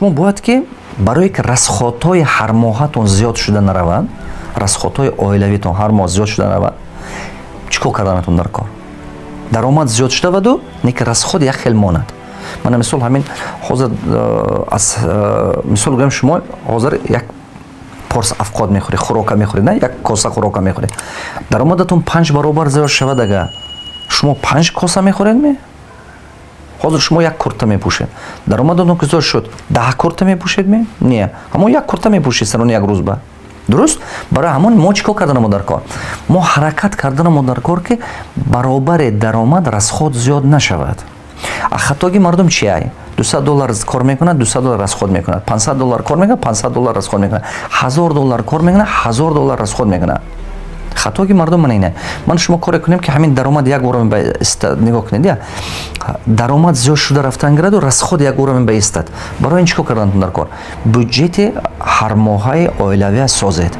шумо бояд ки барое ки расходҳои ҳармоҳатон зиёд шуда наравад, расходҳои оилавитон ҳар моҳ зиёд шуда наравад, чӣ кор карданатон дар кор? даромад зиёд шудаваду неки расход як хел монад. Мана мисол ҳамин ҳозир аз мисол гӯям шумо ҳозир як порс авқот мехӯред, хӯрока мехӯред, на як коса хӯрока мехӯред. Даромадатон 5 баробар зиёд шавад ага шумо 5 коса мехӯред ме? ҳозир шумо як курта мепӯшед. Даромадатон ки зиёд шуд 10 курта мепӯшед ме? Не. Ҳамон як курта мепӯшед сарони як рӯз ба. Дуруст? Барои ҳамон мо чӣ кор карданамо дар кор? Мо ҳаракат карданамо дар кор ки баробари даромад расход зиёд нашавад. хатоги мардум чи ай? $200 кор мекунад, $200 расход мекунад. $500 кор мекунад, $500 расход мекунад. $1000 кор мекунад, $1000 расход мекунад. хатоги мардум ман ине. Ман шумо коре кунем ки ҳамин даромад як бора мебаистад. Нигоҳ кунед, я? Даромад зиёд шуда рафтан гираду расход як бора мебаистад. Барои ин чӣ кор карданатон дар кор? Бюджети ҳармоҳаи оилавия созед.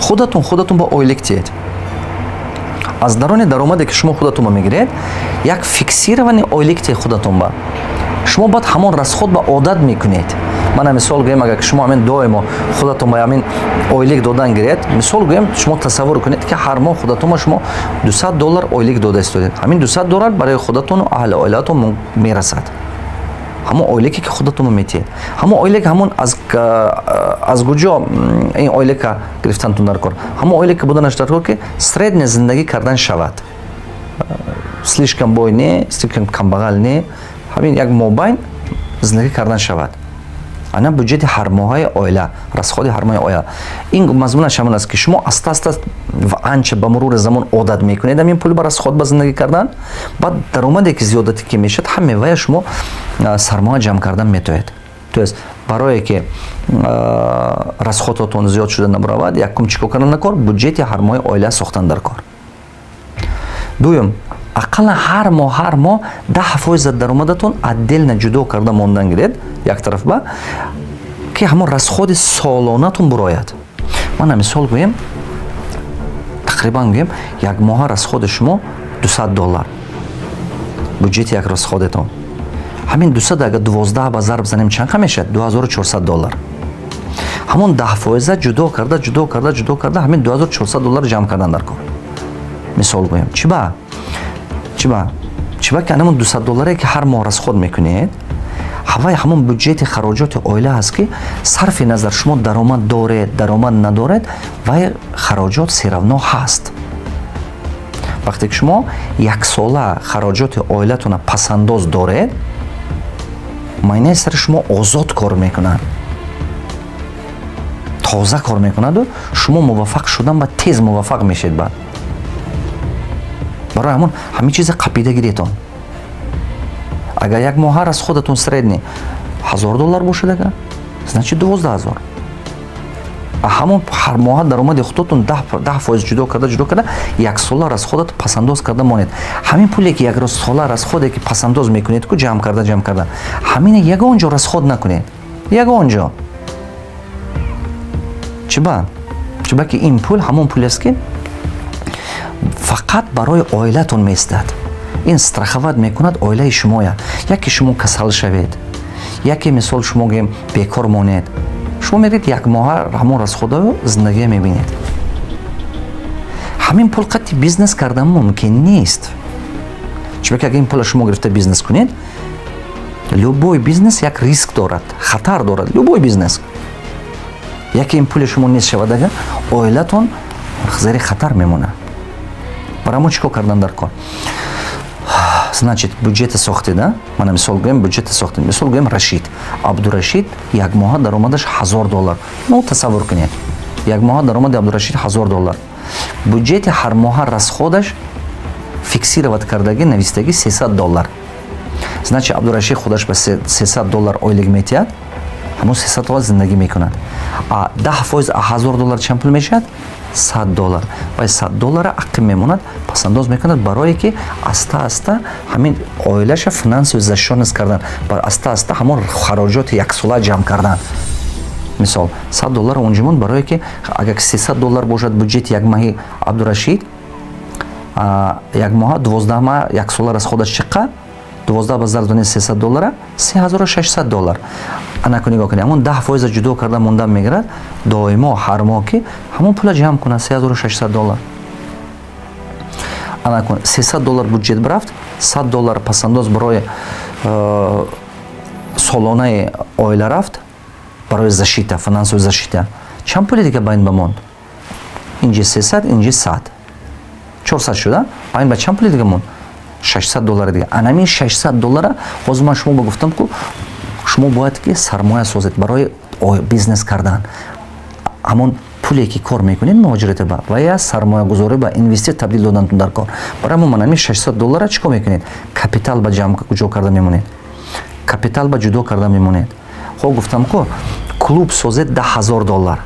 Худатон ба оилик тиед. аз дарони даромаде ки шумо худатонро мегиред, як фиксировани оилик тиед худатон ба. шумо бояд ҳамон расход ба одат мекунед. Мана мисол гӯем, агар шумо ҳамин доимо худатон ба ҳамин оилик додан гиред, мисол гӯем шумо тасаввур кунед ки ҳар моҳ худатон ба шумо $200 оилик дода истодед. ҳамин $200 барои худатону аҳли оилаатон мерасад. ҳамон оилике ки худатонро метиед. ҳамон оилик ҳамон аз куҷо ин оилика гирифтанатон дар кор? ҳамон оилика буданаш дар кор ки средне зиндагӣ кардан шавад. Слишком бой не, слишком камбағал не, ҳамин як мобайн зиндагӣ кардан шавад. ана бюджети ҳармоҳаи оила, расходи ҳармоҳаи оила. Ин мазмунаш ҳамон аст ки шумо аста-аста анча ба мурури замон одат мекунед ҳамин пул ба расход ба зиндагӣ кардан, баъд даромаде ки зиёдате ки мешад ҳамевая шумо сармоя ҷамъ кардан метоед. То есть барое ки расходотон зиёд шуда набаравад, якум чӣ кор кардан дар кор? Бюджети ҳармоҳаи оила сохтан дар кор. Дуюм, ақаллан ҳар моҳ 10% даромадатон отдельно ҷудо карда мондан гиред, як тараф ба ки ҳамон расходи солонатон бурояд. Мана мисол гӯем, тақрибан гӯем, як моҳа расходи шумо $200. Бюджети як расходетон. ҳамин 200 агар 12 ба зарб занем чанқа мешад? $2400. ҳамон 10% ҷудо карда ҳамин $2400 ҷамъ кардан дар кор. Мисол гӯем, чӣ ба ки анамон $200 ки ҳар моҳ расход мекунед, ҳавай ҳамон бюджети хароҷоти оила ҳаст ки сарфи назар шумо даромад доред, даромад надоред, вай хароҷот серавно ҳаст. вақте ки шумо яксола хароҷоти оилатона пасандоз доред, майнаи сари шумо озод кор мекунад, тоза кор мекунаду шумо муваффақ шудан ба тез муваффақ мешед. баъд барои ҳамон ҳамин чизе қапида гиретон. агар як моҳа расходатон средни $1000 бошад, ага значит 12000. ҳамон ҳар моҳа даромади худотон 10% ҷудо карда як сола расходат пасандоз карда монед. ҳамин пуле ки як сола расходе ки пасандоз мекунед ку ҷамъ карда ҳамине ягон ҷо расход накунед. ягон ҷо. чӣ ба ки ин пул ҳамон пулест ки фақат барои оилатон меистад. ин страховат мекунад оилаи шумоя. яке шумо касал шавед, яке мисол шумо гем бекор монед, шумо меред як моҳа ҳамон расходаро зиндагия мебинед. ҳамин пул қадди бизнес кардан мумкин нест. чунки агар ин пула шумо гирифта бизнес кунед, любой бизнес як риск дорад, хатар дорад. любой бизнес. яке ин пули шумо нест шавад, ага оилатон зери хатар мемонад. барои мо чӣ кор кардан дар кор? Значит, бюджета сохтед, да? Мана мисол гӯем бюджета сохтед. Мисол гӯем Рашид. Абдурашид як моҳа даромадаш $1000. Ну тасаввур кунед. Як моҳа даромади Абдурашид $1000. Бюджети ҳар моҳа расходаш фиксироват кардаги навиstaги $300. Значит, Абдурашид худаш ба $300 оилик метиҳад, ҳамон $300 зиндагӣ мекунад. А 10% $1000 чанд пул мешавад? $100. вай $100 ақим мемонад, пасандоз мекунад барое ки аста-аста ҳамин оилаша финансовизашонис кардан, аста-аста ҳамон хароҷоти яксола ҷамъ кардан. мисол $100 унҷумон барое ки агар $300 бошад бюджети як маҳи Абдурашид, як моҳа 12 маҳ яксола расходаш чиқа 12 ба зард $300 $3600. ана ку нигоҳ кунед, ҳамон 10% ҷудо карда монда мегирад, доимо ҳар моҳ ки ҳамон пула ҷамъ кунад $3600. ана кун $300 буҷет бирафт, $100 пасандоз барои солонаи оила рафт, барои защита, финансовая защита. Чанд пули дига байн ба монд? Инҷи 300, инҷи 100. 400 шуда? Байн ба чанд пули дига монд? $600 дига. Анамин $600 ҳозир ман шумо гуфтам ку шумо бояд ки сармоя созед барои бизнес кардан. ҳамон пуле ки кор мекунед муҳоҷират ба ва я сармоягузорӣ ба инвестиция табдил додантун дар кор. Барои ҳамон анамин $600 чӣ кор мекунед? Капитал ба ҷамъ ҷо карда мемонед. Капитал ба ҷудо карда мемонед. Хоб гуфтам ку клуб созед $10,000.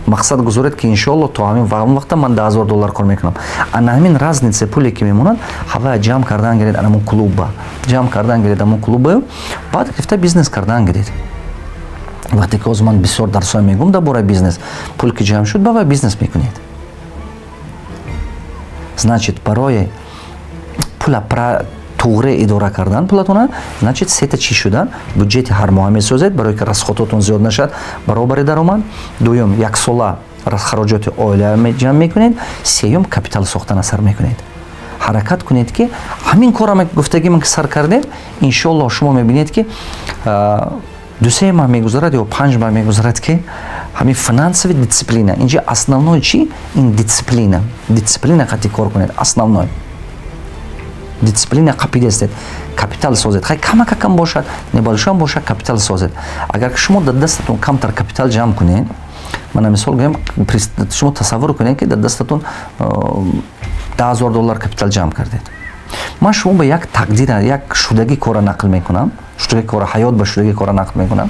мақсад гузоред ки иншоалло то ҳамин вақта ман $10,000 кор мекунам. ана ҳамин разница пуле ки мемонад ҳавая ҷамъ кардан гиред анамон клубба. Ҷамъ кардан гиред амон клубба, баъд гирифта бизнес кардан гиред. вақте ки ҳозир ман бисёр дарсҳои мегӯям дар бораи бизнес, пул ки ҷамъ шуд бавай бизнес мекунед. Значит барои пула туғре идора кардан пулатона, значит сета чӣ шудан? Буҷети ҳар моҳа месозед барое ки расходотон зиёд нашад, баробари даромад. Дуюм, яксола хароҷоти оила ҷамъ мекунед. Сеюм, капитал сохтан сар мекунед. ҳаракат кунед ки ҳамин кораме гуфтаги ман ки сар кардед, иншоалло шумо мебинед ки 2-3 маҳ мегузарад ё 5 маҳ мегузарад ки ҳамин финансови дисциплина. Инҷа основной чӣ? Ин дисциплина. Дисциплина қатъи кор кунед. Основной. Дисциплина қапидестед. Капитал созед. Хай камакакам бошад, небольшом бошад, капитал созед. Агар шумо дар дастатон камтар капитал ҷамъ кунед, мана мисол гӯям, шумо тасаввур кунед ки дар дастатон $10,000 капитал ҷамъ кардед. ман шумо ба як тақдира, як шудаги кора нақл мекунам. Шудаги кора ҳаёт ба шудаги кора нақл мекунам.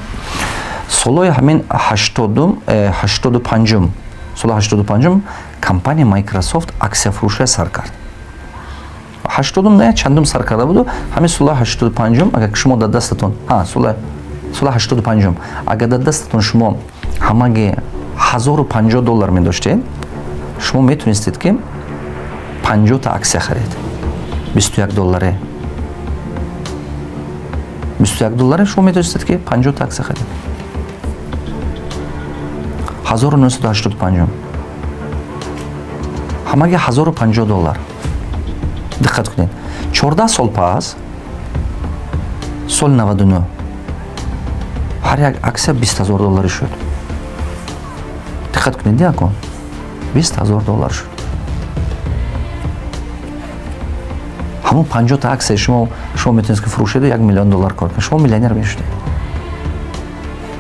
Солои ҳамин 85 соли 85 компания Microsoft аксия фурӯшия сар кард. 80 не чандум сар карда буду, ҳамин соли 85 агар шумо дар дастатон соли 85 агар дар дастатон шумо ҳамаги $1,050 медоштед, шумо метонистед ки 50 та аксия харед. $21. $21 шумо метонистед ки 50 та аксия харед. 1985 ҳамаги $1,050. диққат кунед. 14 сол пас, соли 99 ҳар як аксия $20,000 шуд. диққат кунед, якон $20,000 шуд. ҳамон 50 та аксия шумо метонед ки фурӯшед $1 миллион кор кунед. шумо миллионер мешудед.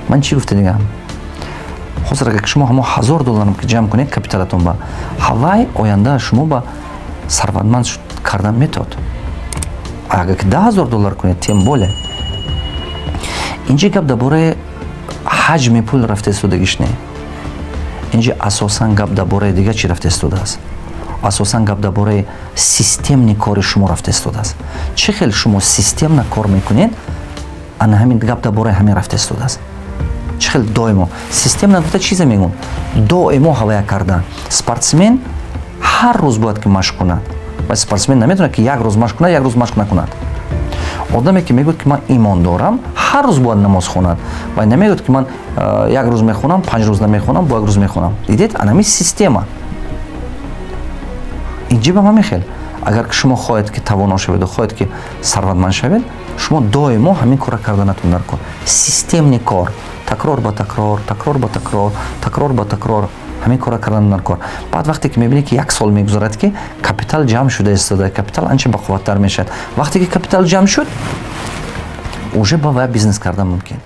ман чӣ гуфта дигам? ҳозир агар шумо ҳамон $1,000 ки ҷамъ кунед капиталатон ба ҳавай оянда шумо ба сарватманд кардан метод. агар ки $10,000 кунед, тем более. инҷа гап дар бораи ҳаҷми пул рафта истодагиш не. инҷа асосан гап дар бораи дига чӣ рафта истодааст? асосан гап дар бораи системни кори шумо рафта истодааст. чӣ хел шумо системна кор мекунед, ана ҳамин гап дар бораи ҳамин рафта истодааст. чӣ хел доимо системна гуфта чизе мегӯм? доимо ҳавая кардан. Спортсмен ҳар рӯз бояд ки машқ кунад. ва спортсмен наметавонад ки як рӯз машқ кунад, як рӯз машқ накунад. одаме ки мегӯяд ки ман имон дорам, ҳар рӯз бояд намоз хонад. ва намегӯяд ки ман як рӯз мехонам, 5 рӯз намехонам, бо як рӯз мехонам. Дидед, анами система. инҷи ба ман мехел. агар ки шумо хоҳед ки тавоно шавед, хоҳед ки сарватманд шавед, шумо доимо ҳамин кора карданатон дар кор. Системни кор. Такрор ба такрор, такрор ба такрор, такрор ба такрор. ҳамин кора кардан дар кор. баъд вақте ки мебинед ки як сол мегузарад ки капитал ҷамъ шуда истода, капитал анча бақувваттар мешавад. вақте ки капитал ҷамъ шуд, уже ба вай бизнес кардан мумкин.